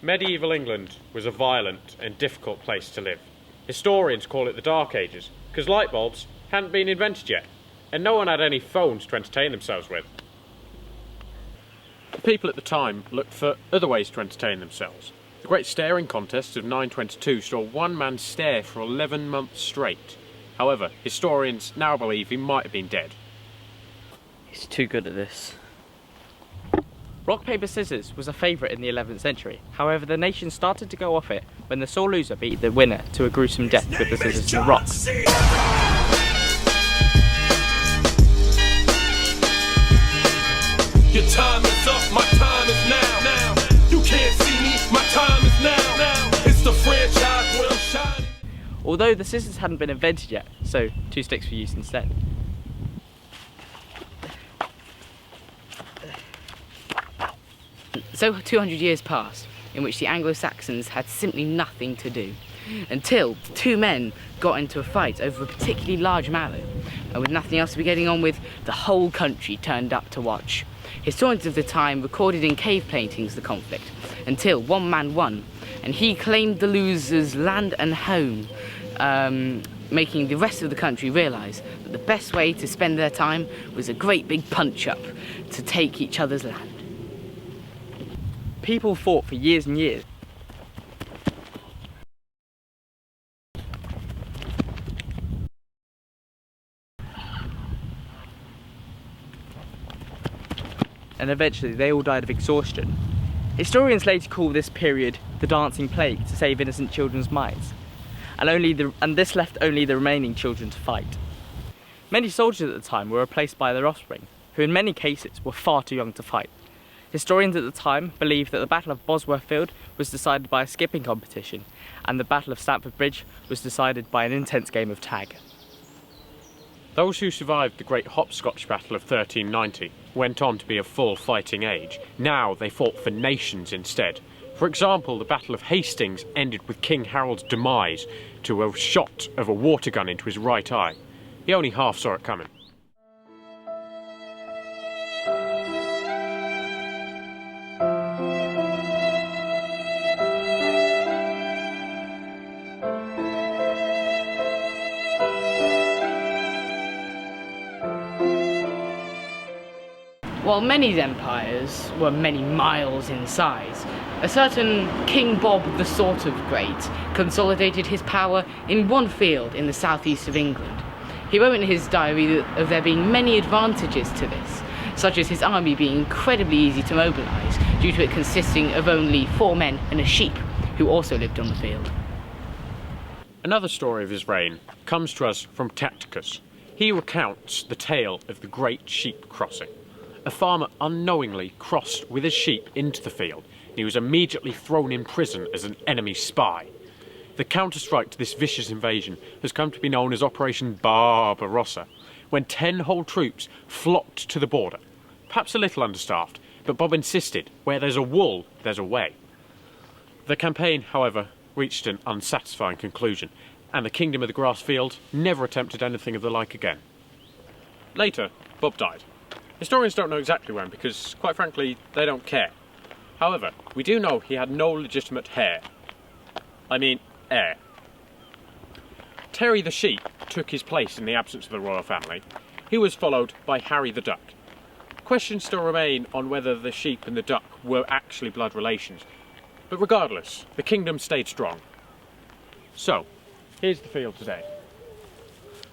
Medieval England was a violent and difficult place to live. Historians call it the Dark Ages, because light bulbs hadn't been invented yet, and no one had any phones to entertain themselves with. The people at the time looked for other ways to entertain themselves. The Great Staring Contest of 922 saw one man stare for 11 months straight. However, historians now believe he might have been dead. He's too good at this. Rock, paper, scissors was a favourite in the 11th century. However, the nation started to go off it when the sore loser beat the winner to a gruesome death with the scissors and the rock. Your time is up, my time is now. You can't see me, my time is now. It's the franchise where I'm shining. Although the scissors hadn't been invented yet, so 2 sticks were used instead. So 200 years passed, in which the Anglo-Saxons had simply nothing to do, until 2 men got into a fight over a particularly large mallet, and with nothing else to be getting on with, the whole country turned up to watch. Historians of the time recorded in cave paintings the conflict, until one man won, and he claimed the loser's land and home, making the rest of the country realise that the best way to spend their time was a great big punch-up to take each other's land. People fought for years and years. And eventually they all died of exhaustion. Historians later call this period the Dancing Plague to save innocent children's minds. And this left only the remaining children to fight. Many soldiers at the time were replaced by their offspring, who in many cases were far too young to fight. Historians at the time believed that the Battle of Bosworth Field was decided by a skipping competition, and the Battle of Stamford Bridge was decided by an intense game of tag. Those who survived the Great Hopscotch Battle of 1390 went on to be of full fighting age. Now they fought for nations instead. For example, the Battle of Hastings ended with King Harold's demise to a shot of a water gun into his right eye. He only half saw it coming. While many empires were many miles in size, a certain King Bob the Sort of Great consolidated his power in one field in the southeast of England. He wrote in his diary of there being many advantages to this, such as his army being incredibly easy to mobilise due to it consisting of only 4 men and a sheep who also lived on the field. Another story of his reign comes to us from Tacitus. He recounts the tale of the Great Sheep Crossing. A farmer unknowingly crossed with his sheep into the field, and he was immediately thrown in prison as an enemy spy. The counter-strike to this vicious invasion has come to be known as Operation Barbarossa, when 10 whole troops flocked to the border. Perhaps a little understaffed, but Bob insisted, where there's a wool, there's a way. The campaign, however, reached an unsatisfying conclusion, and the Kingdom of the Grass Field never attempted anything of the like again. Later, Bob died. Historians don't know exactly when because, quite frankly, they don't care. However, we do know he had no legitimate heir. I mean, heir. Terry the sheep took his place in the absence of the royal family. He was followed by Harry the duck. Questions still remain on whether the sheep and the duck were actually blood relations. But regardless, the kingdom stayed strong. So, here's the field today.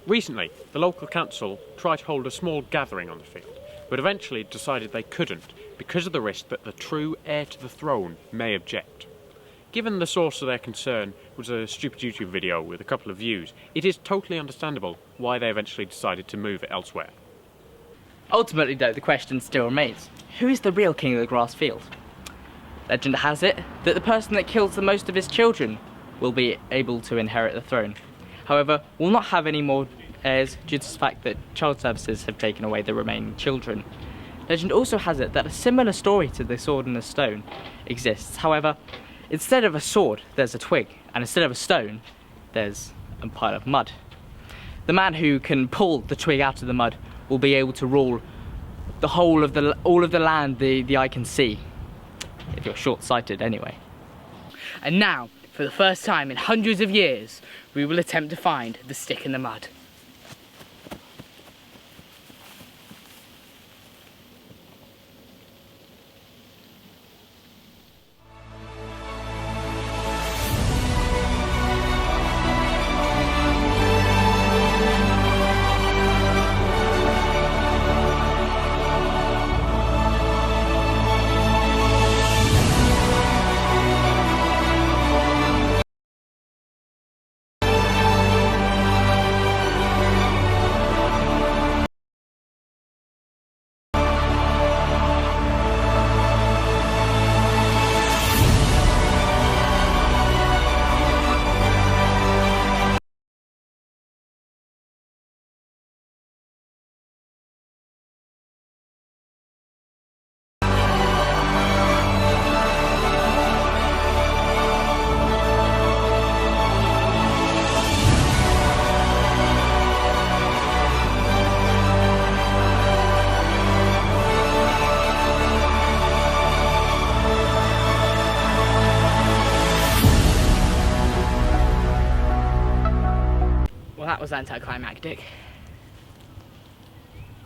Recently, the local council tried to hold a small gathering on the field, but eventually decided they couldn't because of the risk that the true heir to the throne may object. Given the source of their concern was a stupid YouTube video with a couple of views, it is totally understandable why they eventually decided to move it elsewhere. Ultimately though, the question still remains, who is the real king of the grass field? Legend has it that the person that kills the most of his children will be able to inherit the throne. However, will not have any more heirs due to the fact that child services have taken away the remaining children. Legend also has it that a similar story to the sword and the stone exists. However, instead of a sword, there's a twig, and instead of a stone, there's a pile of mud. The man who can pull the twig out of the mud will be able to rule all of the land the eye can see, if you're short-sighted anyway. And now, for the first time in hundreds of years, we will attempt to find the stick in the mud. Well, that was anticlimactic.